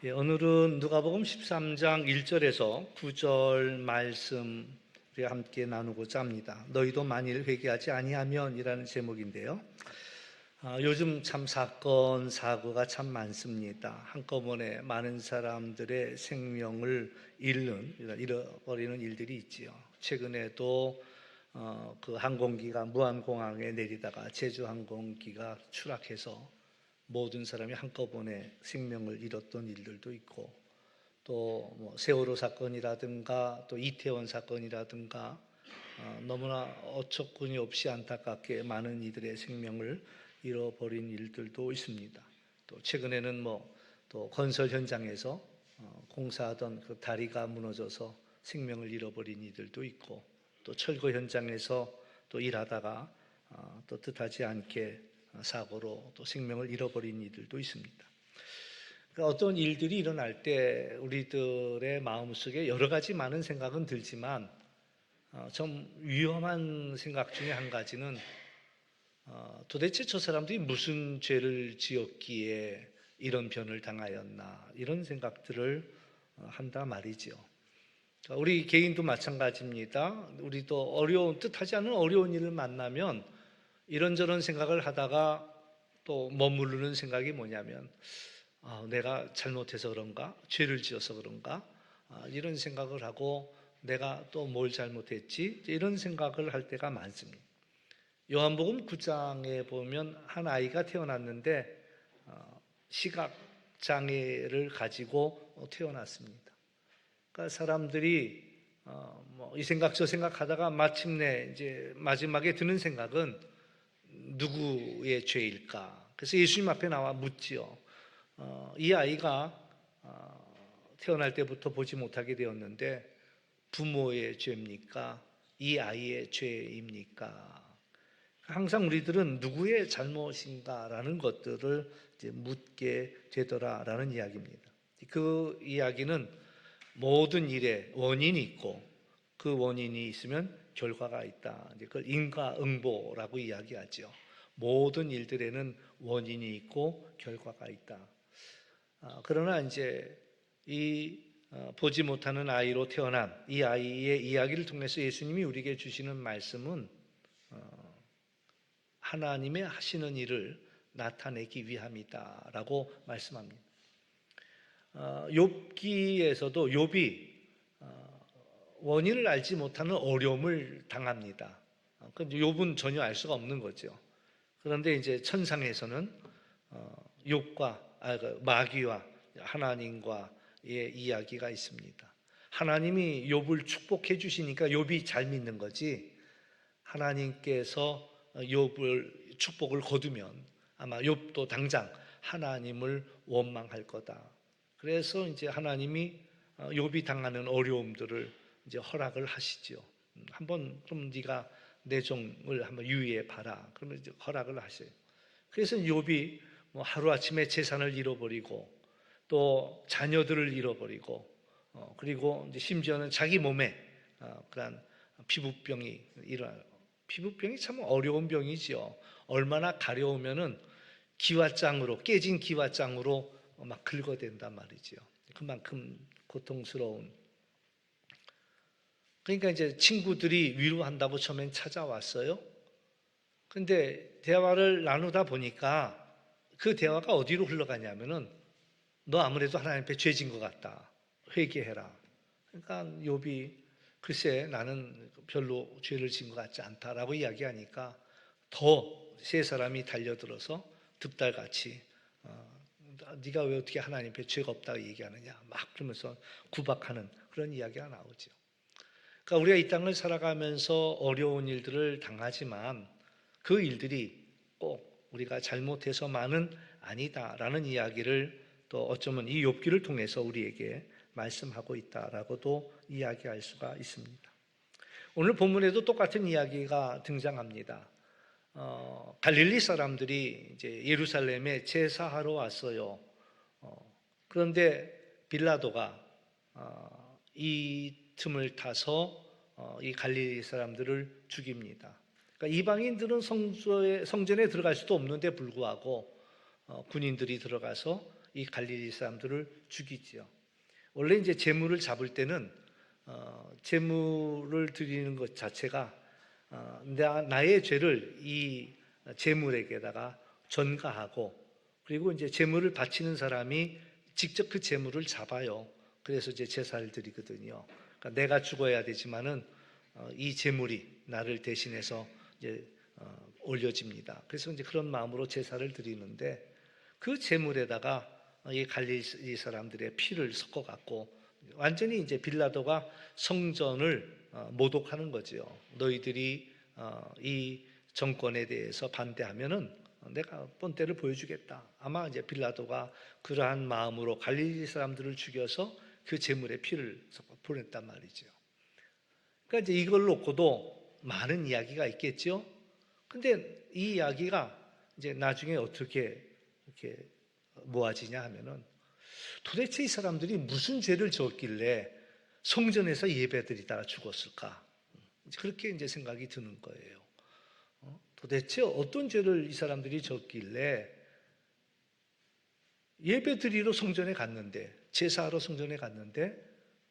오늘은 누가복음 13장 1절에서 9절 말씀 우리 함께 나누고자 합니다. 너희도 만일 회개하지 아니하면 이라는 제목인데요. 요즘 참 사건, 사고가 참 많습니다. 한꺼번에 많은 사람들의 생명을 잃어버리는 일들이 있지요. 최근에도 그 항공기가 무안공항에 내리다가 제주항공기가 추락해서 모든 사람이 한꺼번에 생명을 잃었던 일들도 있고, 또 세월호 사건이라든가 또 이태원 사건이라든가 너무나 어처구니 없이 안타깝게 많은 이들의 생명을 잃어버린 일들도 있습니다. 또 최근에는 또 건설 현장에서 공사하던 그 다리가 무너져서 생명을 잃어버린 이들도 있고, 또 철거 현장에서 또 일하다가 또 뜻하지 않게 사고로 또 생명을 잃어버린 이들도 있습니다. 그러니까 어떤 일들이 일어날 때 우리들의 마음속에 여러 가지 많은 생각은 들지만 좀 위험한 생각 중에 한 가지는 도대체 저 사람들이 무슨 죄를 지었기에 이런 변을 당하였나, 이런 생각들을 한다 말이죠. 우리 개인도 마찬가지입니다. 우리도 뜻하지 않은 어려운 일을 만나면 이런저런 생각을 하다가 또 머무르는 생각이 뭐냐면 내가 잘못해서 그런가? 죄를 지어서 그런가? 이런 생각을 하고 내가 또 뭘 잘못했지? 이런 생각을 할 때가 많습니다. 요한복음 9장에 보면 한 아이가 태어났는데 시각장애를 가지고 태어났습니다. 그러니까 사람들이 이 생각 저 생각 하다가 마침내 이제 마지막에 드는 생각은 누구의 죄일까? 그래서 예수님 앞에 나와 묻지요. 이 아이가 태어날 때부터 보지 못하게 되었는데 부모의 죄입니까? 이 아이의 죄입니까? 항상 우리들은 누구의 잘못인가라는 것들을 이제 묻게 되더라라는 이야기입니다. 그 이야기는 모든 일에 원인이 있고 그 원인이 있으면 결과가 있다. 그걸 인과응보라고 이야기하죠. 모든 일들에는 원인이 있고 결과가 있다. 그러나 이제 이 보지 못하는 아이로 태어난 이 아이의 이야기를 통해서 예수님이 우리에게 주시는 말씀은 하나님의 하시는 일을 나타내기 위함이다라고 말씀합니다. 욥기에서도 욥이 원인을 알지 못하는 어려움을 당합니다. 근데 욥은 전혀 알 수가 없는 거죠. 그런데 이제 천상에서는 욥과 마귀와 하나님과의 이야기가 있습니다. 하나님이 욥을 축복해 주시니까 욥이 잘 믿는 거지, 하나님께서 욥을 축복을 거두면 아마 욥도 당장 하나님을 원망할 거다. 그래서 이제 하나님이 욥이 당하는 어려움들을 이제 허락을 하시죠. 한번 그럼 네가 내 종을 한번 유의해 봐라. 그러면 이제 허락을 하셔요. 그래서 욥이 하루 아침에 재산을 잃어버리고 또 자녀들을 잃어버리고 그리고 이제 심지어는 자기 몸에 그런 피부병이 일어나요. 피부병이 참 어려운 병이지요. 얼마나 가려우면은 기와장으로, 깨진 기와장으로 막 긁어댄단 말이지요. 그만큼 고통스러운. 그러니까 이제 친구들이 위로한다고 처음엔 찾아왔어요. 근데 대화를 나누다 보니까 그 대화가 어디로 흘러가냐면은 너 아무래도 하나님 앞에 죄진 것 같다. 회개해라. 그러니까 욥이 글쎄 나는 별로 죄를 지은 것 같지 않다라고 이야기하니까 더 세 사람이 달려들어서 득달같이 네가 왜 어떻게 하나님 앞에 죄가 없다고 얘기하느냐 막 그러면서 구박하는 그런 이야기가 나오죠. 그러니까 우리가 이 땅을 살아가면서 어려운 일들을 당하지만 그 일들이 꼭 우리가 잘못해서만은 아니다라는 이야기를 또 어쩌면 이 욥기를 통해서 우리에게 말씀하고 있다라고도 이야기할 수가 있습니다. 오늘 본문에도 똑같은 이야기가 등장합니다. 갈릴리 사람들이 이제 예루살렘에 제사하러 왔어요. 그런데 빌라도가 이 틈을 타서 이 갈릴리 사람들을 죽입니다. 그러니까 이방인들은 성전에 들어갈 수도 없는데 불구하고 군인들이 들어가서 이 갈릴리 사람들을 죽이지요. 원래 이제 제물을 잡을 때는 제물을 드리는 것 자체가 나의 죄를 이 제물에게다가 전가하고, 그리고 이제 제물을 바치는 사람이 직접 그 제물을 잡아요. 그래서 이제 제사를 드리거든요. 그러니까 내가 죽어야 되지만은 이 제물이 나를 대신해서 이제 올려집니다. 그래서 이제 그런 마음으로 제사를 드리는데, 그 제물에다가 이 갈릴리 사람들의 피를 섞어 갖고 완전히 이제 빌라도가 성전을 모독하는 거지요. 너희들이 이 정권에 대해서 반대하면은 내가 본때를 보여주겠다. 아마 이제 빌라도가 그러한 마음으로 갈릴리 사람들을 죽여서 그 제물에 피를 보냈단 말이죠. 그러니까 이제 이걸 놓고도 많은 이야기가 있겠죠. 근데 이 이야기가 이제 나중에 어떻게 이렇게 모아지냐 하면은, 도대체 이 사람들이 무슨 죄를 지었길래 성전에서 예배드리다가 죽었을까? 그렇게 이제 생각이 드는 거예요. 도대체 어떤 죄를 이 사람들이 지었길래 예배드리러 성전에 갔는데, 제사하러 성전에 갔는데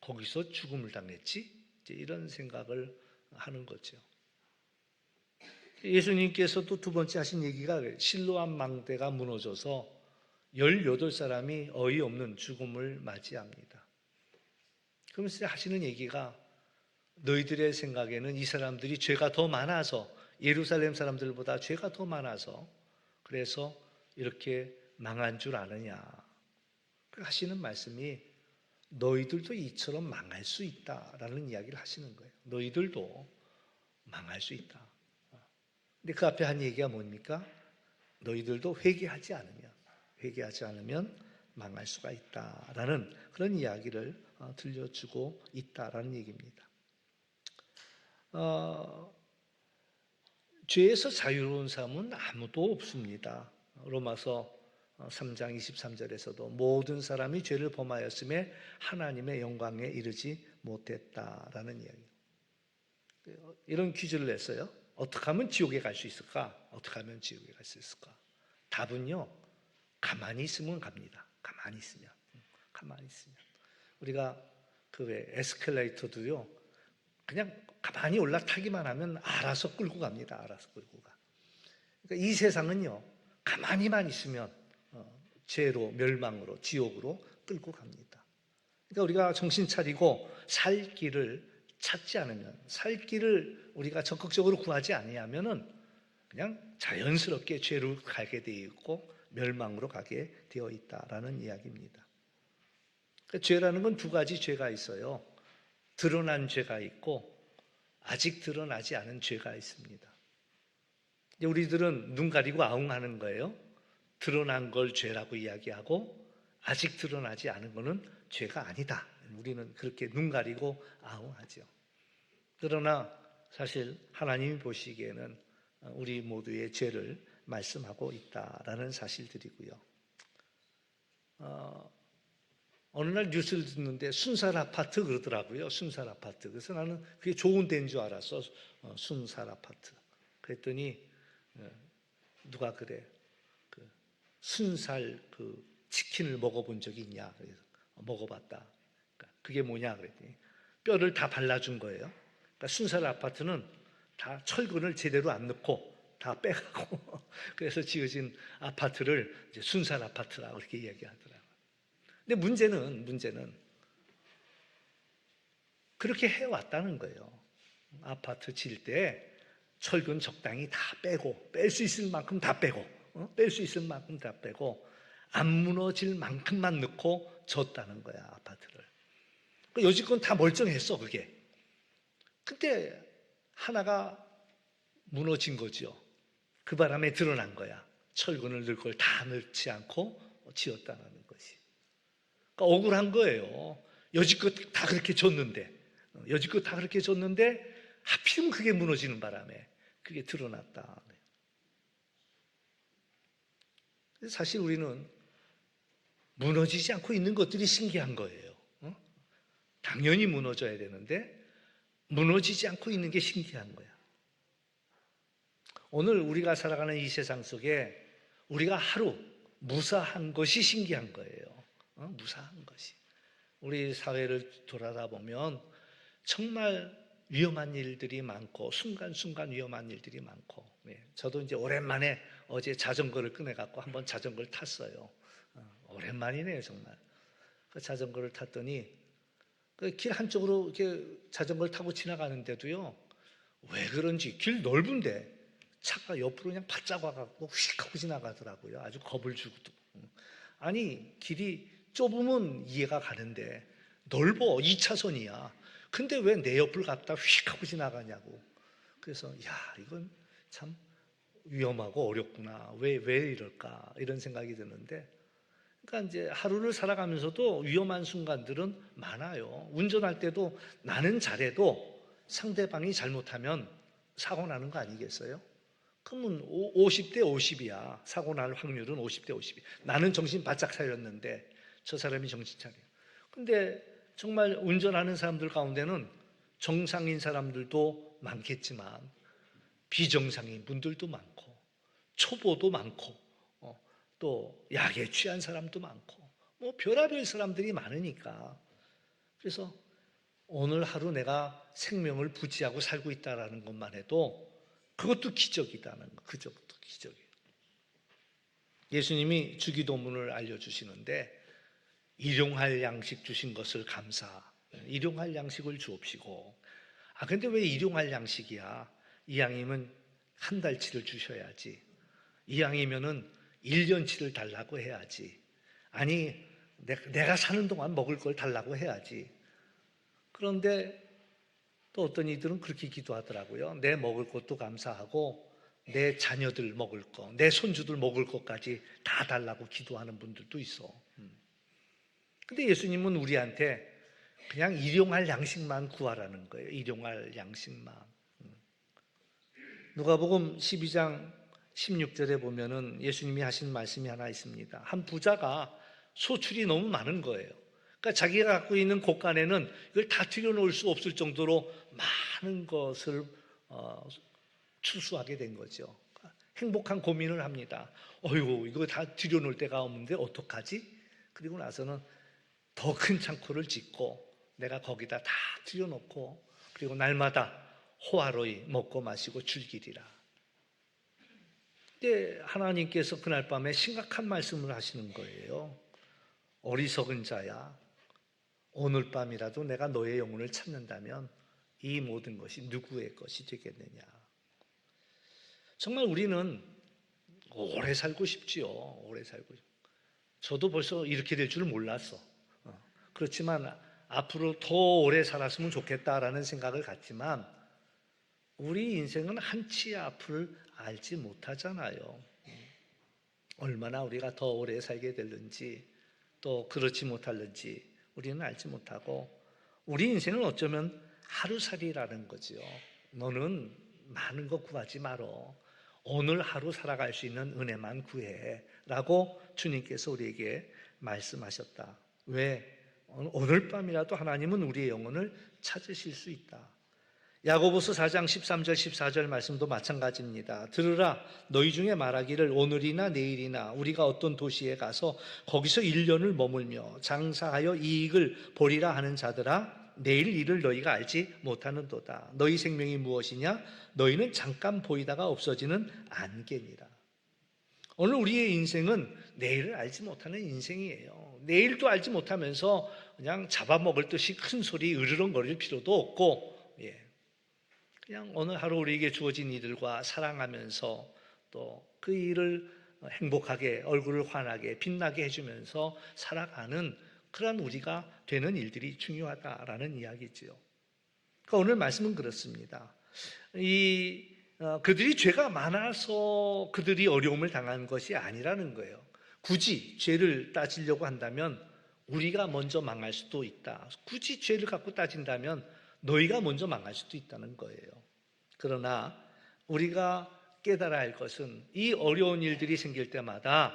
거기서 죽음을 당했지? 이제 이런 생각을 하는 거죠. 예수님께서도 두 번째 하신 얘기가 실로암 망대가 무너져서 18사람이 어이없는 죽음을 맞이합니다. 그러면서 하시는 얘기가, 너희들의 생각에는 이 사람들이 죄가 더 많아서, 예루살렘 사람들보다 죄가 더 많아서 그래서 이렇게 망한 줄 아느냐 하시는 말씀이, 너희들도 이처럼 망할 수 있다라는 이야기를 하시는 거예요. 너희들도 망할 수 있다. 근데 그 앞에 한 얘기가 뭡니까? 너희들도 회개하지 않으면 망할 수가 있다라는 그런 이야기를 들려주고 있다라는 얘기입니다. 죄에서 자유로운 사람은 아무도 없습니다. 로마서 3장 23절에서도 모든 사람이 죄를 범하였음에 하나님의 영광에 이르지 못했다라는 이야기. 이런 퀴즈를 냈어요. 어떻게 하면 지옥에 갈 수 있을까? 어떻게 하면 지옥에 갈 수 있을까? 답은요, 가만히 있으면 갑니다. 가만히 있으면. 우리가 그 왜 에스컬레이터도요, 그냥 가만히 올라타기만 하면 알아서 끌고 갑니다. 알아서 끌고 가. 그러니까 이 세상은요, 가만히만 있으면 죄로, 멸망으로, 지옥으로 끌고 갑니다. 그러니까 우리가 정신 차리고 살 길을 찾지 않으면, 살 길을 우리가 적극적으로 구하지 아니하면은 그냥 자연스럽게 죄로 가게 되어 있고 멸망으로 가게 되어 있다라는 이야기입니다. 그러니까 죄라는 건 두 가지 죄가 있어요. 드러난 죄가 있고 아직 드러나지 않은 죄가 있습니다. 우리들은 눈 가리고 아웅하는 거예요. 드러난 걸 죄라고 이야기하고 아직 드러나지 않은 거는 죄가 아니다. 우리는 그렇게 눈 가리고 아웅하죠. 그러나 사실 하나님이 보시기에는 우리 모두의 죄를 말씀하고 있다라는 사실들이고요. 어느 날 뉴스를 듣는데 순살 아파트 그러더라고요. 순살 아파트. 그래서 나는 그게 좋은 데인 줄 알았어. 순살 아파트. 그랬더니 누가 그래, 그 순살 그 치킨을 먹어본 적이 있냐? 그래서 먹어봤다. 그러니까 그게 뭐냐 그랬더니 뼈를 다 발라준 거예요. 그러니까 순살 아파트는 다 철근을 제대로 안 넣고 다 빼가고 그래서 지어진 아파트를 이제 순살 아파트라고 이렇게 이야기하더라고요. 근데 문제는 그렇게 해왔다는 거예요. 아파트 질 때 철근 적당히 다 빼고, 뺄 수 있을 만큼 다 빼고, 뺄 수 있을 만큼 다 빼고, 안 무너질 만큼만 넣고 졌다는 거야, 아파트를. 여지껏 다 멀쩡했어, 그게. 근데 하나가 무너진 거죠. 그 바람에 드러난 거야. 철근을 넣을 걸 다 넣지 않고 지었다는 것이. 그러니까 억울한 거예요. 여지껏 다 그렇게 줬는데, 하필이면 그게 무너지는 바람에 그게 드러났다. 사실 우리는 무너지지 않고 있는 것들이 신기한 거예요. 당연히 무너져야 되는데 무너지지 않고 있는 게 신기한 거야. 오늘 우리가 살아가는 이 세상 속에 우리가 하루 무사한 것이 신기한 거예요. 무사한 것이. 우리 사회를 돌아다 보면 정말 위험한 일들이 많고 순간순간 위험한 일들이 많고, 저도 이제 오랜만에 어제 자전거를 꺼내갖고 한번 자전거를 탔어요. 오랜만이네요 정말. 그 자전거를 탔더니 그 길 한쪽으로 이렇게 자전거를 타고 지나가는데도요, 왜 그런지 길 넓은데 차가 옆으로 그냥 바짝 와갖고 휙 하고 지나가더라고요. 아주 겁을 주고도. 아니 길이 좁으면 이해가 가는데 넓어 2차선이야. 근데 왜 내 옆을 갖다 휙 하고 지나가냐고. 그래서 이건 참 위험하고 어렵구나. 왜 이럴까 이런 생각이 드는데, 그러니까 이제 하루를 살아가면서도 위험한 순간들은 많아요. 운전할 때도 나는 잘해도 상대방이 잘못하면 사고 나는 거 아니겠어요? 그러면 50대 50이야. 사고 날 확률은 50대 50이. 나는 정신 바짝 차렸는데 저 사람이 정신 차려. 근데 정말 운전하는 사람들 가운데는 정상인 사람들도 많겠지만 비정상인 분들도 많고 초보도 많고 또 약에 취한 사람도 많고 뭐 별의별 사람들이 많으니까. 그래서 오늘 하루 내가 생명을 부지하고 살고 있다는 것만 해도 그것도 기적이다는 거. 그것도 기적이에요. 예수님이 주기도문을 알려주시는데 일용할 양식 주신 것을 일용할 양식을 주옵시고. 근데 왜 일용할 양식이야? 이왕이면 한 달치를 주셔야지. 이왕이면은 1년치를 달라고 해야지. 아니 내가 사는 동안 먹을 걸 달라고 해야지. 그런데 또 어떤 이들은 그렇게 기도하더라고요. 내 먹을 것도 감사하고 내 자녀들 먹을 거, 내 손주들 먹을 것까지 다 달라고 기도하는 분들도 있어. 근데 예수님은 우리한테 그냥 일용할 양식만 구하라는 거예요. 일용할 양식만. 누가복음 12장 16절에 보면은 예수님이 하신 말씀이 하나 있습니다. 한 부자가 소출이 너무 많은 거예요. 그러니까 자기가 갖고 있는 곳간에는 이걸 다 들여놓을 수 없을 정도로 많은 것을 추수하게 된 거죠. 행복한 고민을 합니다. 어이구, 이거 다 들여놓을 데가 없는데 어떡하지? 그리고 나서는 더 큰 창고를 짓고 내가 거기다 다 들여놓고 그리고 날마다 호화로이 먹고 마시고 즐기리라. 근데 하나님께서 그날 밤에 심각한 말씀을 하시는 거예요. 어리석은 자야, 오늘 밤이라도 내가 너의 영혼을 찾는다면 이 모든 것이 누구의 것이 되겠느냐. 정말 우리는 오래 살고 싶지요. 오래 살고 싶. 저도 벌써 이렇게 될 줄 몰랐어. 그렇지만 앞으로 더 오래 살았으면 좋겠다라는 생각을 갖지만 우리 인생은 한치 앞을 알지 못하잖아요. 얼마나 우리가 더 오래 살게 될는지 또 그렇지 못할는지 우리는 알지 못하고, 우리 인생은 어쩌면 하루살이라는 거죠. 너는 많은 거 구하지 말어. 오늘 하루 살아갈 수 있는 은혜만 구해 라고 주님께서 우리에게 말씀하셨다. 왜? 오늘 밤이라도 하나님은 우리의 영혼을 찾으실 수 있다. 야고보서 4장 13절 14절 말씀도 마찬가지입니다. 들으라, 너희 중에 말하기를 오늘이나 내일이나 우리가 어떤 도시에 가서 거기서 1년을 머물며 장사하여 이익을 보리라 하는 자들아, 내일 일을 너희가 알지 못하는도다. 너희 생명이 무엇이냐? 너희는 잠깐 보이다가 없어지는 안개니라. 오늘 우리의 인생은 내일을 알지 못하는 인생이에요. 내일도 알지 못하면서 그냥 잡아먹을 듯이 큰 소리 으르렁거릴 필요도 없고, 그냥 오늘 하루 우리에게 주어진 이들과 사랑하면서 또 그 일을 행복하게, 얼굴을 환하게 빛나게 해주면서 살아가는 그런 우리가 되는 일들이 중요하다라는 이야기지요. 그러니까 오늘 말씀은 그렇습니다. 그들이 죄가 많아서 그들이 어려움을 당한 것이 아니라는 거예요. 굳이 죄를 따지려고 한다면 우리가 먼저 망할 수도 있다. 굳이 죄를 갖고 따진다면 너희가 먼저 망할 수도 있다는 거예요. 그러나 우리가 깨달아야 할 것은 이 어려운 일들이 생길 때마다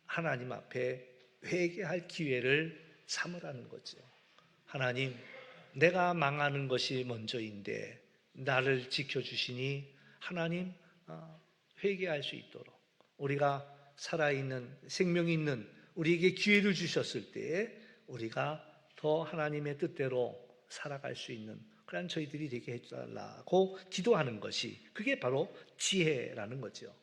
하나님 앞에 회개할 기회를 삼으라는 거죠. 하나님, 내가 망하는 것이 먼저인데 나를 지켜주시니 하나님 회개할 수 있도록 우리가 살아있는 생명이 있는 우리에게 기회를 주셨을 때에 우리가 더 하나님의 뜻대로 살아갈 수 있는 그런 저희들이 되게 해달라고 기도하는 것이 그게 바로 지혜라는 거죠.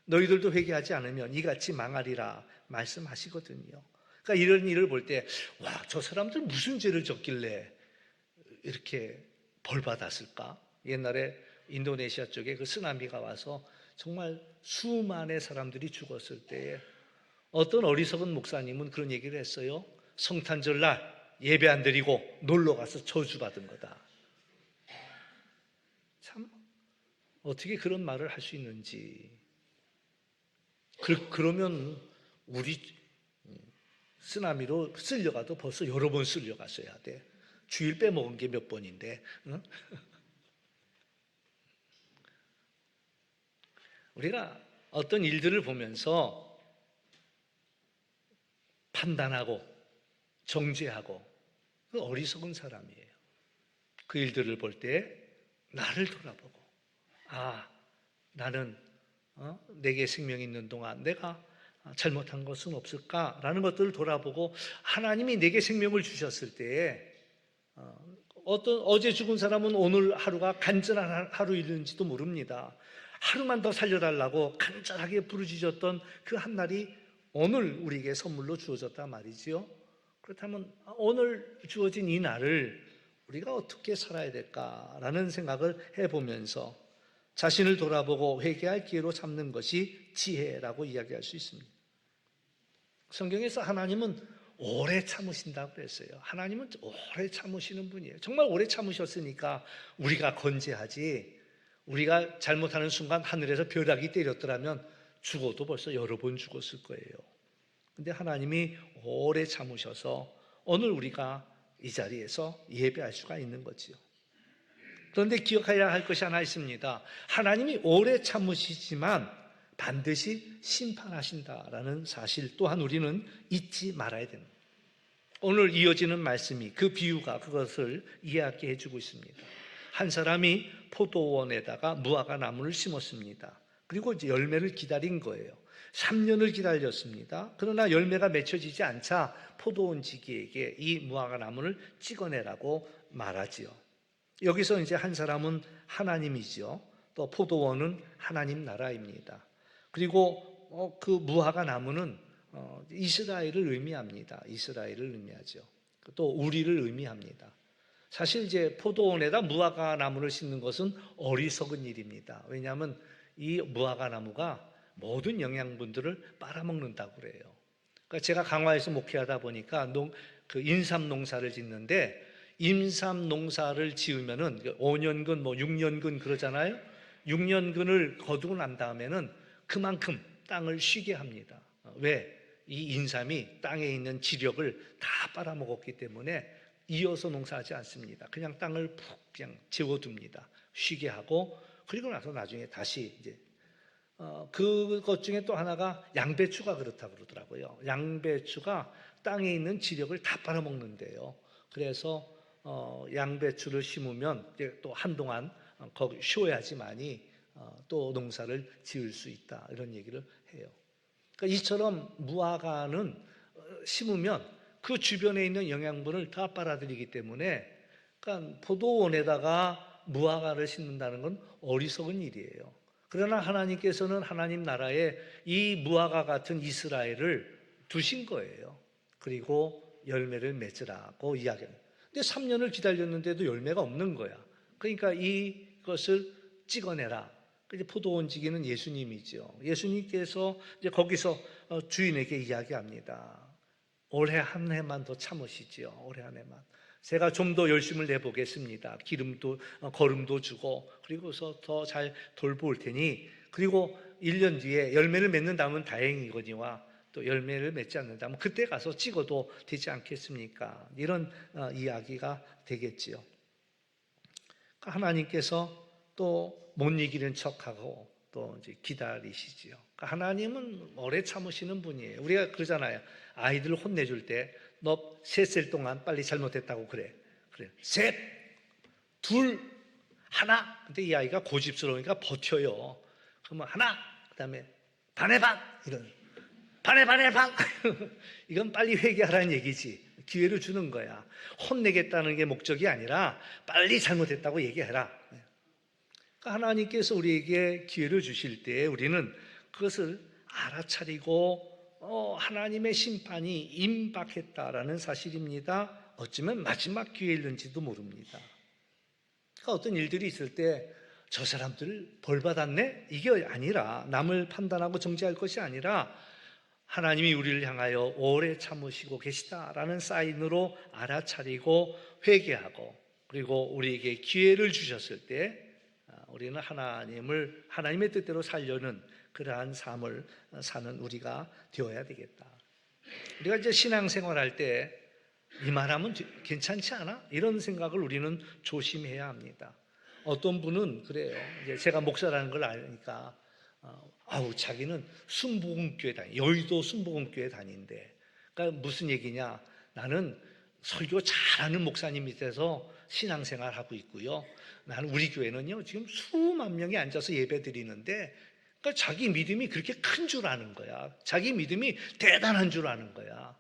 너희들도 회개하지 않으면 이같이 망하리라 말씀하시거든요. 그러니까 이런 일을 볼 때 와, 저 사람들 무슨 죄를 졌길래 이렇게 벌 받았을까? 옛날에 인도네시아 쪽에 그 쓰나미가 와서 정말 수만의 사람들이 죽었을 때에 어떤 어리석은 목사님은 그런 얘기를 했어요. 성탄절 날 예배 안 드리고 놀러 가서 저주받은 거다. 참 어떻게 그런 말을 할 수 있는지. 그러면 우리 쓰나미로 쓸려가도 벌써 여러 번 쓸려갔어야 돼. 주일 빼먹은 게 몇 번인데. 응? 우리가 어떤 일들을 보면서 판단하고 정죄하고 그 어리석은 사람이에요. 그 일들을 볼 때 나를 돌아보고 나는 내게 생명이 있는 동안 내가 잘못한 것은 없을까라는 것들을 돌아보고 하나님이 내게 생명을 주셨을 때에 어제 죽은 사람은 오늘 하루가 간절한 하루일는지도 모릅니다. 하루만 더 살려달라고 간절하게 부르짖었던 그 한 날이 오늘 우리에게 선물로 주어졌단 말이지요. 그렇다면 오늘 주어진 이 날을 우리가 어떻게 살아야 될까라는 생각을 해보면서 자신을 돌아보고 회개할 기회로 삼는 것이 지혜라고 이야기할 수 있습니다. 성경에서 하나님은 오래 참으신다고 그랬어요. 하나님은 오래 참으시는 분이에요. 정말 오래 참으셨으니까 우리가 건재하지, 우리가 잘못하는 순간 하늘에서 벼락이 때렸더라면 죽어도 벌써 여러 번 죽었을 거예요. 근데 하나님이 오래 참으셔서 오늘 우리가 이 자리에서 예배할 수가 있는 거지요. 그런데 기억해야 할 것이 하나 있습니다. 하나님이 오래 참으시지만 반드시 심판하신다라는 사실 또한 우리는 잊지 말아야 됩니다. 오늘 이어지는 말씀이 그 비유가 그것을 이야기해 주고 있습니다. 한 사람이 포도원에다가 무화과 나무를 심었습니다. 그리고 이제 열매를 기다린 거예요. 3년을 기다렸습니다. 그러나 열매가 맺혀지지 않자 포도원 지기에게 이 무화과 나무를 찍어내라고 말하지요. 여기서 이제 한 사람은 하나님이죠. 또 포도원은 하나님 나라입니다. 그리고 그 무화과 나무는 이스라엘을 의미합니다. 이스라엘을 의미하죠. 또 우리를 의미합니다. 사실 이제 포도원에다 무화과 나무를 심는 것은 어리석은 일입니다. 왜냐하면 이 무화과 나무가 모든 영양분들을 빨아먹는다고 그래요. 그러니까 제가 강화에서 목회하다 보니까 그 인삼 농사를 짓는데 인삼 농사를 지으면은 5년근, 6년근 그러잖아요. 6년근을 거두고 난 다음에는 그만큼 땅을 쉬게 합니다. 왜? 이 인삼이 땅에 있는 지력을 다 빨아먹었기 때문에 이어서 농사하지 않습니다. 그냥 땅을 푹 그냥 재워둡니다. 쉬게 하고 그리고 나서 나중에 다시 이제 그것 중에 또 하나가 양배추가 그렇다고 그러더라고요. 양배추가 땅에 있는 지력을 다 빨아먹는데요. 그래서 양배추를 심으면 이제 또 한동안 거기 쉬어야지만이 또 농사를 지을 수 있다 이런 얘기를 해요. 그러니까 이처럼 무화과는 심으면 그 주변에 있는 영양분을 다 빨아들이기 때문에 그러니까 포도원에다가 무화과를 심는다는 건 어리석은 일이에요. 그러나 하나님께서는 하나님 나라에 이 무화과 같은 이스라엘을 두신 거예요. 그리고 열매를 맺으라고 이야기합니다. 근데 3년을 기다렸는데도 열매가 없는 거야. 그러니까 이것을 찍어내라. 이제 포도원 지기는 예수님이죠. 예수님께서 이제 거기서 주인에게 이야기합니다. 올해 한 해만 더 참으시죠. 올해 한 해만. 제가 좀 더 열심을 내보겠습니다. 기름도 거름도 주고 그리고서 더 잘 돌볼 테니 그리고 1년 뒤에 열매를 맺는다면 다행이거니와 또 열매를 맺지 않는다면 그때 가서 찍어도 되지 않겠습니까? 이런 이야기가 되겠지요. 하나님께서 또 못 이기는 척하고 또 이제 기다리시지요. 하나님은 오래 참으시는 분이에요. 우리가 그러잖아요. 아이들 혼내줄 때 너 3살 동안 빨리 잘못했다고 그래. 셋, 둘, 하나. 근데 이 아이가 고집스러우니까 버텨요. 그러면 하나, 그다음에 반의 반 이런. 반해 반해 방. 이건 빨리 회개하라는 얘기지. 기회를 주는 거야. 혼내겠다는 게 목적이 아니라 빨리 잘못했다고 얘기해라. 그러니까 하나님께서 우리에게 기회를 주실 때 우리는 그것을 알아차리고 하나님의 심판이 임박했다라는 사실입니다. 어쩌면 마지막 기회일는지도 모릅니다. 그러니까 어떤 일들이 있을 때 저 사람들 벌 받았네? 이게 아니라, 남을 판단하고 정죄할 것이 아니라 하나님이 우리를 향하여 오래 참으시고 계시다라는 사인으로 알아차리고 회개하고, 그리고 우리에게 기회를 주셨을 때 우리는 하나님의 뜻대로 살려는 그러한 삶을 사는 우리가 되어야 되겠다. 우리가 이제 신앙생활할 때 이 말하면 괜찮지 않아? 이런 생각을 우리는 조심해야 합니다. 어떤 분은 그래요. 이제 제가 목사라는 걸 아니까 자기는 순복음교회 여의도 순복음교회 다닌대. 그러니까 무슨 얘기냐? 나는 설교 잘하는 목사님 밑에서 신앙생활 하고 있고요. 나는 우리 교회는요 지금 수만 명이 앉아서 예배 드리는데, 그러니까 자기 믿음이 그렇게 큰 줄 아는 거야. 자기 믿음이 대단한 줄 아는 거야.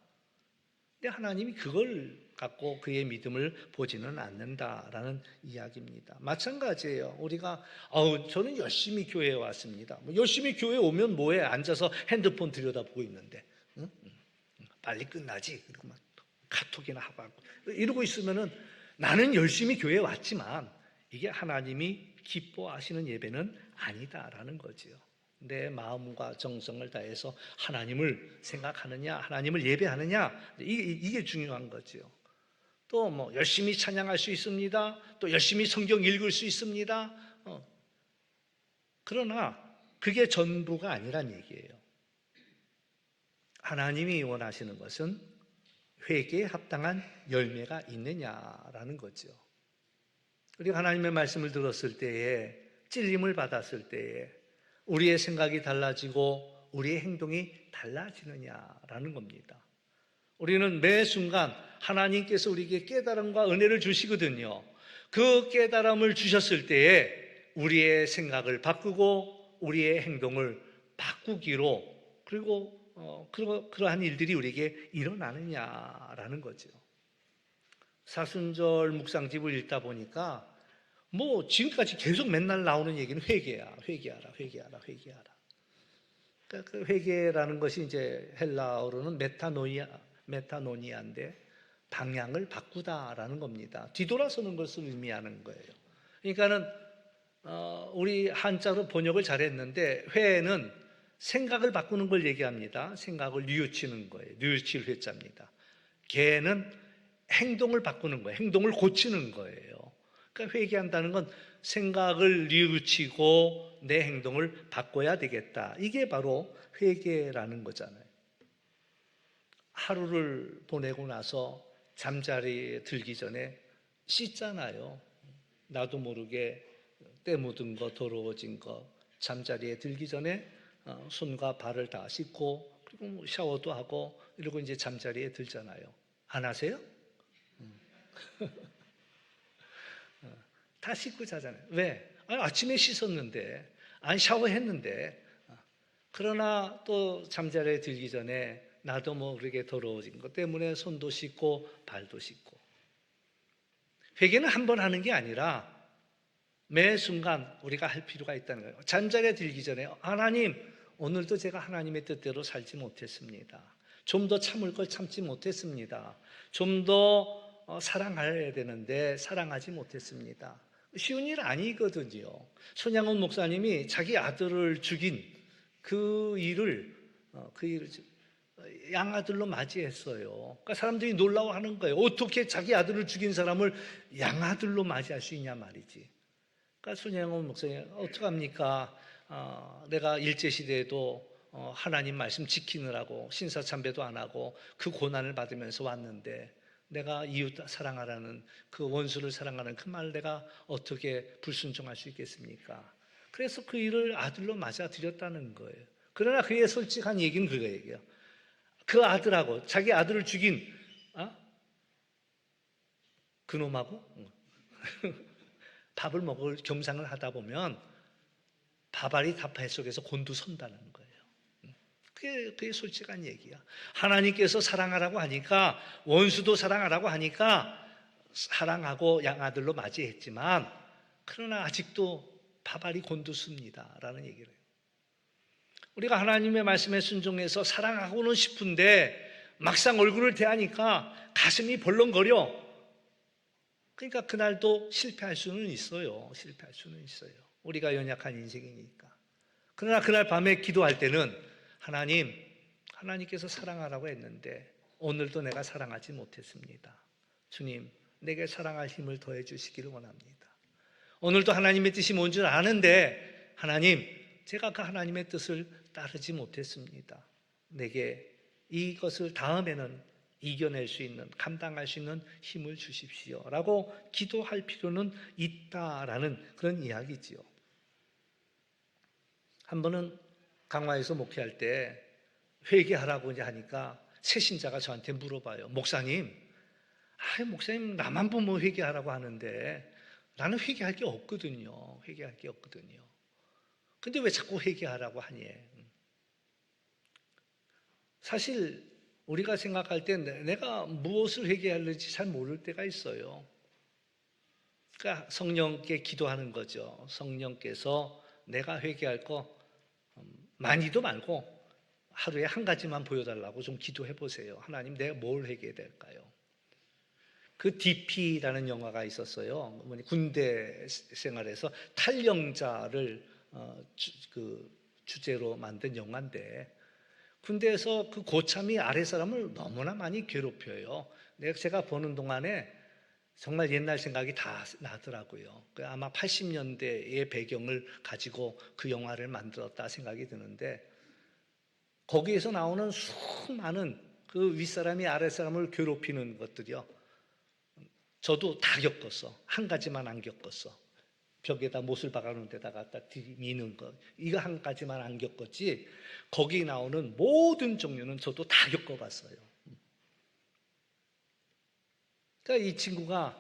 근데 하나님이 그걸 갖고 그의 믿음을 보지는 않는다라는 이야기입니다. 마찬가지예요. 우리가 저는 열심히 교회에 왔습니다. 열심히 교회에 오면 뭐해? 앉아서 핸드폰 들여다보고 있는데 빨리 끝나지. 그리고 막 카톡이나 하고 이러고 있으면은 나는 열심히 교회에 왔지만 이게 하나님이 기뻐하시는 예배는 아니다라는 거지요. 내 마음과 정성을 다해서 하나님을 생각하느냐, 하나님을 예배하느냐, 이게 중요한 거지요. 또 뭐 열심히 찬양할 수 있습니다. 또 열심히 성경 읽을 수 있습니다. 그러나 그게 전부가 아니란 얘기예요. 하나님이 원하시는 것은 회개에 합당한 열매가 있느냐라는 거죠. 우리가 하나님의 말씀을 들었을 때에, 찔림을 받았을 때에 우리의 생각이 달라지고 우리의 행동이 달라지느냐라는 겁니다. 우리는 매 순간 하나님께서 우리에게 깨달음과 은혜를 주시거든요. 그 깨달음을 주셨을 때에 우리의 생각을 바꾸고 우리의 행동을 바꾸기로, 그리고 그러한 일들이 우리에게 일어나느냐라는 거죠. 사순절 묵상집을 읽다 보니까 뭐 지금까지 계속 맨날 나오는 얘기는 회개야, 회개하라, 회개하라, 회개하라. 그러니까 그 회개라는 것이 이제 헬라어로는 메타노니아인데 방향을 바꾸다라는 겁니다. 뒤돌아서는 것을 의미하는 거예요. 그러니까는 우리 한자로 번역을 잘했는데, 회는 생각을 바꾸는 걸 얘기합니다. 생각을 뉘우치는 거예요. 뉘우칠 회자입니다. 개는 행동을 바꾸는 거예요. 행동을 고치는 거예요. 그러니까 회개한다는 건 생각을 뉘우치고 내 행동을 바꿔야 되겠다. 이게 바로 회개라는 거잖아요. 하루를 보내고 나서 잠자리에 들기 전에 씻잖아요. 나도 모르게 때 묻은 거, 더러워진 거, 잠자리에 들기 전에 손과 발을 다 씻고, 그리고 뭐 샤워도 하고 이러고 이제 잠자리에 들잖아요. 안 하세요? 다 씻고 자잖아요. 왜? 아침에 씻었는데, 샤워했는데. 그러나 또 잠자리에 들기 전에 나도 모르게 더러워진 것 때문에 손도 씻고 발도 씻고. 회개는 한 번 하는 게 아니라 매 순간 우리가 할 필요가 있다는 거예요. 잠자리에 들기 전에 하나님, 오늘도 제가 하나님의 뜻대로 살지 못했습니다. 좀 더 참을 걸 참지 못했습니다. 좀 더 사랑해야 되는데 사랑하지 못했습니다. 쉬운 일 아니거든요. 손양원 목사님이 자기 아들을 죽인 그 일을 양아들로 맞이했어요. 그러니까 사람들이 놀라워하는 거예요. 어떻게 자기 아들을 죽인 사람을 양아들로 맞이할 수 있냐 말이지. 그러니까 손양원 목사님, 어떡합니까? 내가 일제시대에도 하나님 말씀 지키느라고 신사참배도 안 하고 그 고난을 받으면서 왔는데, 내가 이웃 사랑하라는 그 원수를 사랑하는 그 말 내가 어떻게 불순종할 수 있겠습니까? 그래서 그 일을 아들로 맞아들였다는 거예요. 그러나 그의 솔직한 얘기는 그거예요. 그 아들하고, 자기 아들을 죽인 그놈하고 밥을 먹을 겸상을 하다 보면 밥알이 다 뱃속에서 곤두선다는 거예요. 그게 솔직한 얘기야. 하나님께서 사랑하라고 하니까, 원수도 사랑하라고 하니까 사랑하고 양아들로 맞이했지만, 그러나 아직도 바발이 곤두섭니다 라는 얘기를 해요. 우리가 하나님의 말씀에 순종해서 사랑하고는 싶은데 막상 얼굴을 대하니까 가슴이 벌렁거려. 그러니까 그날도 실패할 수는 있어요. 실패할 수는 있어요. 우리가 연약한 인생이니까. 그러나 그날 밤에 기도할 때는 하나님께서 사랑하라고 했는데 오늘도 내가 사랑하지 못했습니다. 주님, 내게 사랑할 힘을 더해 주시기를 원합니다. 오늘도 하나님의 뜻이 뭔 줄 아는데 하나님, 제가 그 하나님의 뜻을 따르지 못했습니다. 내게 이것을 다음에는 이겨낼 수 있는, 감당할 수 있는 힘을 주십시오 라고 기도할 필요는 있다라는 그런 이야기지요. 한 번은 강화에서 목회할 때 회개하라고 이제 하니까 새신자가 저한테 물어봐요. 목사님, 나만 보면 회개하라고 하는데 나는 회개할 게 없거든요. 회개할 게 없거든요. 근데 왜 자꾸 회개하라고 하니? 사실 우리가 생각할 때 내가 무엇을 회개하는지 잘 모를 때가 있어요. 그러니까 성령께 기도하는 거죠. 성령께서 내가 회개할 거 많이도 말고 하루에 한 가지만 보여달라고 좀 기도해 보세요. 하나님, 내가 뭘 회개해야 될까요? 그 DP라는 영화가 있었어요. 군대 생활에서 탈영자를 주제로 만든 영화인데, 군대에서 그 고참이 아래 사람을 너무나 많이 괴롭혀요. 제가 보는 동안에 정말 옛날 생각이 다 나더라고요. 아마 80년대의 배경을 가지고 그 영화를 만들었다 생각이 드는데, 거기에서 나오는 수많은 그 윗사람이 아랫사람을 괴롭히는 것들이요, 저도 다 겪었어. 한 가지만 안 겪었어. 벽에다 못을 박아놓은 데다 갖다 미는 것, 이거 한 가지만 안 겪었지 거기 나오는 모든 종류는 저도 다 겪어봤어요. 그러니까 이 친구가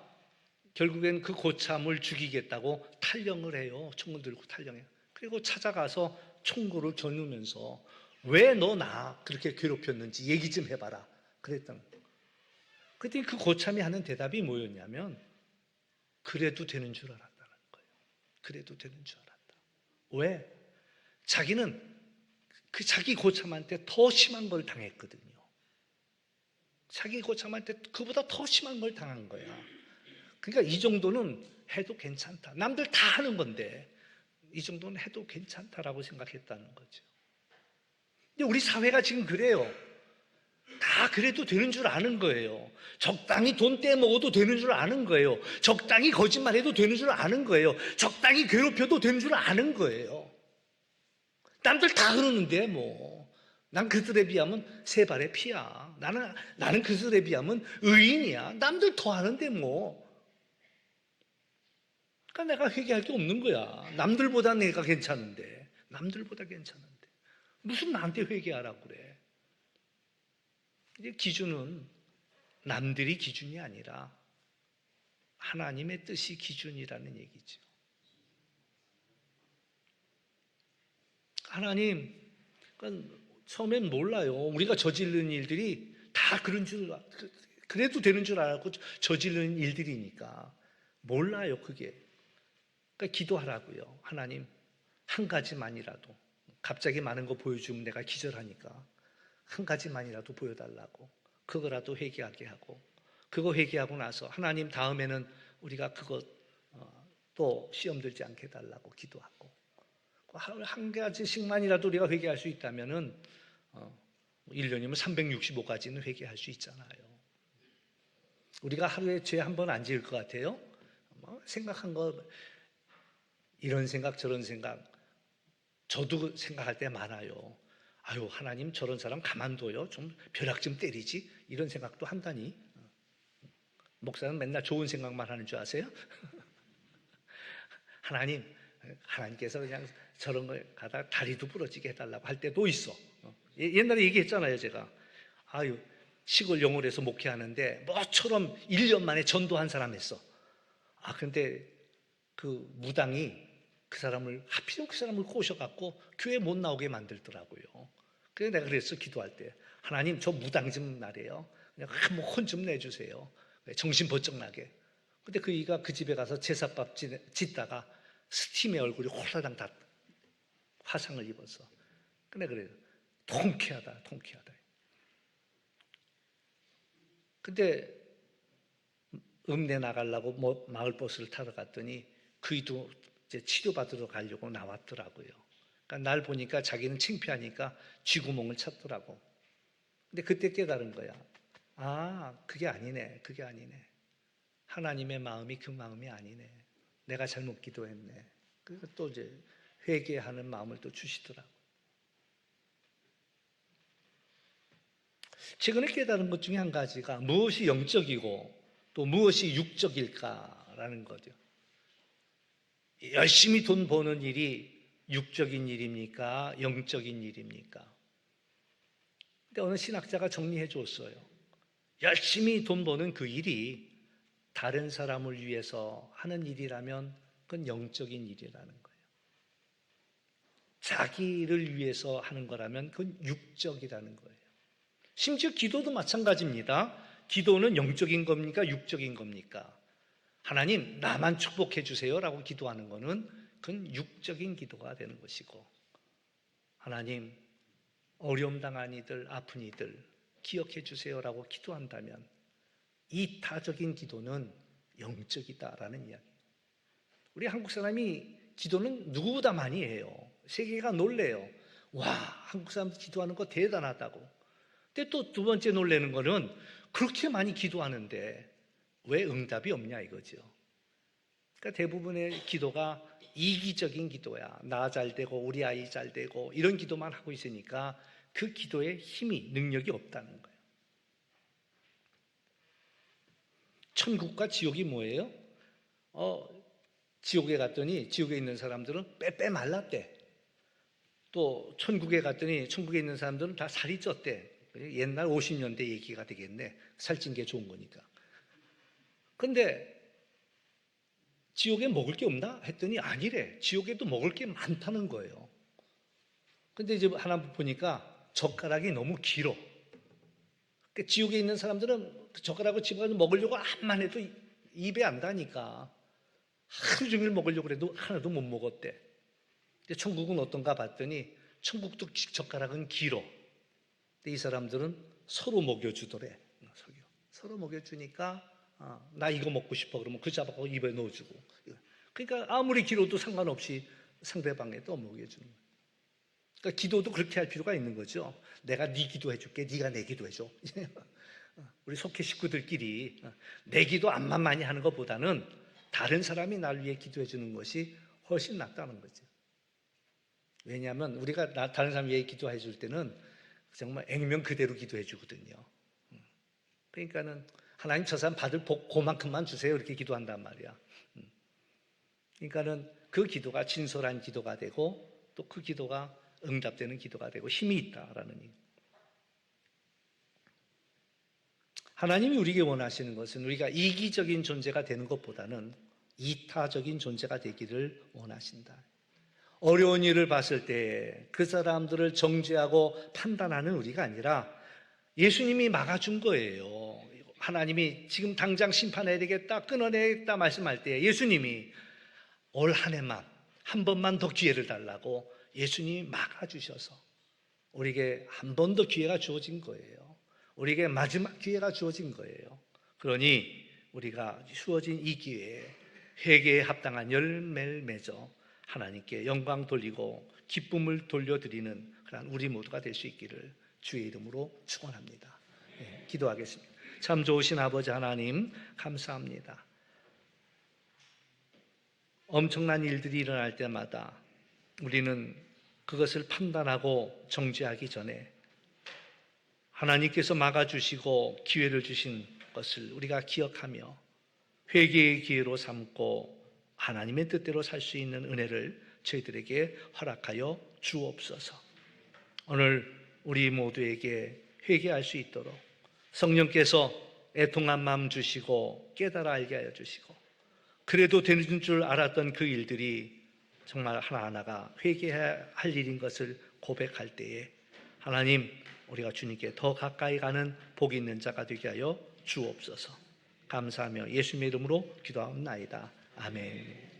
결국엔 그 고참을 죽이겠다고 탈영을 해요. 총을 들고 탈영해요. 그리고 찾아가서 총구를 겨누면서 왜 너 나 그렇게 괴롭혔는지 얘기 좀 해봐라 그랬던 거예요. 그랬더니 그 고참이 하는 대답이 뭐였냐면, 그래도 되는 줄 알았다는 거예요. 그래도 되는 줄 알았다. 왜? 자기는 그 자기 고참한테 더 심한 걸 당했거든요. 자기 고참한테 그보다 더 심한 걸 당한 거야. 그러니까 이 정도는 해도 괜찮다. 남들 다 하는 건데 이 정도는 해도 괜찮다라고 생각했다는 거죠. 근데 우리 사회가 지금 그래요. 다 그래도 되는 줄 아는 거예요. 적당히 돈 떼먹어도 되는 줄 아는 거예요. 적당히 거짓말해도 되는 줄 아는 거예요. 적당히 괴롭혀도 되는 줄 아는 거예요. 남들 다 그러는데 난 그들에 비하면 세 발의 피야. 나는 그들에 비하면 의인이야. 남들 더 하는데 그러니까 내가 회개할 게 없는 거야. 남들보다 내가 괜찮은데. 남들보다 괜찮은데. 무슨 나한테 회개하라고 그래. 이제 기준은 남들이 기준이 아니라 하나님의 뜻이 기준이라는 얘기죠. 하나님, 그러니까 처음엔 몰라요. 우리가 저지르는 일들이 다 그래도 되는 줄 알고 저지르는 일들이니까 몰라요, 그게. 그러니까 기도하라고요. 하나님, 한 가지만이라도, 갑자기 많은 거 보여주면 내가 기절하니까 한 가지만이라도 보여달라고, 그거라도 회개하게 하고, 그거 회개하고 나서 하나님 다음에는 우리가 그것 또 시험 들지 않게 해달라고 기도하고, 한 가지씩만이라도 우리가 회개할 수 있다면은 1년이면 365가지는 회개할 수 있잖아요. 우리가 하루에 죄 한 번 안 지을 것 같아요? 생각한 거, 이런 생각 저런 생각, 저도 생각할 때 많아요. 아유, 하나님 저런 사람 가만둬요. 좀 벼락 좀 때리지. 이런 생각도 한다니. 목사는 맨날 좋은 생각만 하는 줄 아세요? 하나님께서 그냥 저런 걸 가다 다리도 부러지게 해달라고 할 때도 있어. 옛날에 얘기했잖아요, 제가. 아유, 시골 영월에서 목회하는데 뭐처럼 1년 만에 전도한 사람 했어. 근데 그 무당이 하필이면 그 사람을 꼬셔갖고 교회 못 나오게 만들더라고요. 그래서 내가 그랬어, 기도할 때. 하나님, 저 무당 좀 나래요. 그냥 한번 혼 좀 내주세요. 정신 번쩍 나게. 근데 그 이가 그 집에 가서 제사밥 짓다가 스팀에 얼굴이 홀라당 다 화상을 입었어. 근데 그래요. 통쾌하다, 통쾌하다. 근데 읍내 나가려고 뭐 마을버스를 타러 갔더니 그이도 이제 치료받으러 가려고 나왔더라고요. 그러니까 날 보니까 자기는 창피하니까 쥐구멍을 찾더라고. 근데 그때 깨달은 거야. 아, 그게 아니네. 그게 아니네. 하나님의 마음이 그 마음이 아니네. 내가 잘못 기도했네. 그래서 또 이제 회개하는 마음을 또 주시더라고. 최근에 깨달은 것 중에 한 가지가 무엇이 영적이고 또 무엇이 육적일까라는 거죠. 열심히 돈 버는 일이 육적인 일입니까? 영적인 일입니까? 근데 어느 신학자가 정리해 줬어요. 열심히 돈 버는 그 일이 다른 사람을 위해서 하는 일이라면 그건 영적인 일이라는 거예요. 자기를 위해서 하는 거라면 그건 육적이라는 거예요. 심지어 기도도 마찬가지입니다. 기도는 영적인 겁니까? 육적인 겁니까? 하나님, 나만 축복해 주세요 라고 기도하는 거는 그건 육적인 기도가 되는 것이고, 하나님, 어려움 당한 이들, 아픈 이들 기억해 주세요 라고 기도한다면 이타적인 기도는 영적이다라는 이야기. 우리 한국 사람이 기도는 누구보다 많이 해요. 세계가 놀래요. 와, 한국 사람 기도하는 거 대단하다고. 근데 또 두 번째 놀라는 거는 그렇게 많이 기도하는데 왜 응답이 없냐 이거죠. 그러니까 대부분의 기도가 이기적인 기도야. 나 잘 되고 우리 아이 잘 되고 이런 기도만 하고 있으니까 그 기도에 힘이, 능력이 없다는 거예요. 천국과 지옥이 뭐예요? 지옥에 갔더니 지옥에 있는 사람들은 빼빼 말랐대. 또 천국에 갔더니 천국에 있는 사람들은 다 살이 쪘대. 옛날 50년대 얘기가 되겠네. 살찐 게 좋은 거니까. 근데 지옥에 먹을 게 없나? 했더니 아니래. 지옥에도 먹을 게 많다는 거예요. 근데 이제 하나 보니까 젓가락이 너무 길어. 그러니까 지옥에 있는 사람들은 그 젓가락을 집어가지고 먹으려고 암만 해도 입에 안 다니까 하루 종일 먹으려고 해도 하나도 못 먹었대. 근데 천국은 어떤가 봤더니 천국도 젓가락은 길어. 근데 이 사람들은 서로 먹여주더래. 서로 먹여주니까 나 이거 먹고 싶어 그러면 그 잡아서 입에 넣어주고. 그러니까 아무리 길어도 상관없이 상대방에 또 먹여주는 거예요. 그러니까 기도도 그렇게 할 필요가 있는 거죠. 내가 네 기도해 줄게. 네가 내 기도해 줘. 우리 속회 식구들끼리 내 기도 암만 많이 하는 것보다는 다른 사람이 날 위해 기도해 주는 것이 훨씬 낫다는 거죠. 왜냐하면 우리가 다른 사람 위해 기도해 줄 때는 정말 액면 그대로 기도해 주거든요. 그러니까는 하나님 저 사람 받을 복 그만큼만 주세요 이렇게 기도한단 말이야. 그러니까는 그 기도가 진솔한 기도가 되고 또 그 기도가 응답되는 기도가 되고 힘이 있다라는 얘기. 하나님이 우리에게 원하시는 것은 우리가 이기적인 존재가 되는 것보다는 이타적인 존재가 되기를 원하신다. 어려운 일을 봤을 때 그 사람들을 정죄하고 판단하는 우리가 아니라 예수님이 막아준 거예요. 하나님이 지금 당장 심판해야 되겠다, 끊어내야겠다 말씀할 때 예수님이 올 한 해만 한 번만 더 기회를 달라고 예수님이 막아주셔서 우리에게 한 번 더 기회가 주어진 거예요. 우리에게 마지막 기회가 주어진 거예요. 그러니 우리가 주어진 이 기회에 회개에 합당한 열매를 맺어 하나님께 영광 돌리고 기쁨을 돌려드리는 그런 우리 모두가 될 수 있기를 주의 이름으로 축원합니다. 기도하겠습니다. 참 좋으신 아버지 하나님 감사합니다. 엄청난 일들이 일어날 때마다 우리는 그것을 판단하고 정죄하기 전에 하나님께서 막아주시고 기회를 주신 것을 우리가 기억하며 회개의 기회로 삼고 하나님의 뜻대로 살 수 있는 은혜를 저희들에게 허락하여 주옵소서. 오늘 우리 모두에게 회개할 수 있도록 성령께서 애통한 마음 주시고 깨달아 알게 하여 주시고 그래도 되는 줄 알았던 그 일들이 정말 하나하나가 회개해야 할 일인 것을 고백할 때에 하나님, 우리가 주님께 더 가까이 가는 복이 있는 자가 되게 하여 주옵소서. 감사하며 예수님의 이름으로 기도하옵나이다. 아멘.